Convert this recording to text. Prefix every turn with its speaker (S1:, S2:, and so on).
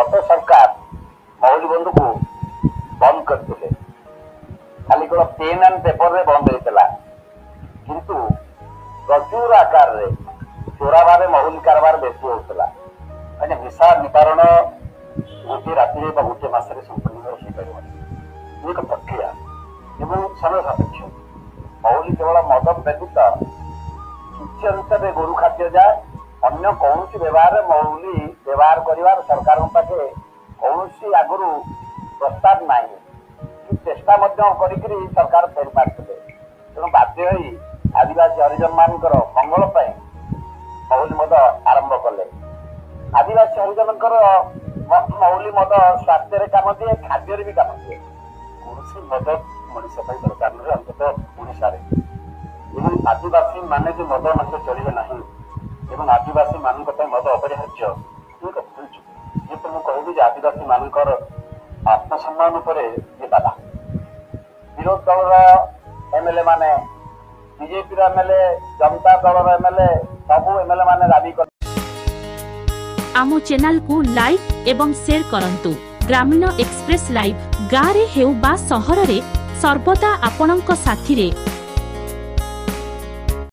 S1: गत सरकार मौलिक बंधु को बंद करते खाली कौन पेन एंड पेपर रे बंद होता किंतु प्रचुर आकार रे चोराबारे महुल कारबार बेसी होता मैंने हिसाब निवारण गोटे राति गोटे मसरे संपूर्ण हो एक प्रक्रिया एवं समय सापेक्ष महुली केवल मद व्यतीत किसी अनुसार गोरु खाद्य जाए अन्य कौन व्यवहार महुली व्यवहार कर सरकार पाखे कौन आगु प्रस्ताव ना कि चेष्टा कर सरकार फेरी मारते तेणु बाध्य आदिवासी हरिजन मान मंगल महुली मद आरंभ कले आदिवासी हरिजन महुली मद स्वास्थ्य काम दिए खाद्य भी काम दिए कौन मद मनीष दरकार नुहे अंततः ओडिशा आदिवासी माने जो मद नष्ट चलिए ना आदिवासी मान मद अपरिहार्य एक भूल ये तो मुझे आदिवासी मान आत्मसम्मान ये बाधा विरोध दल एमएलए माने BJP MLA Janata Dal MLA सबू एमएलए माने दाबी कर
S2: आमो चैनल को लाइक एवं शेयर करंतु। ग्रामीण एक्सप्रेस लाइव गाँव रे हेउ बा सहर रे सर्वदा आपणक साथी रे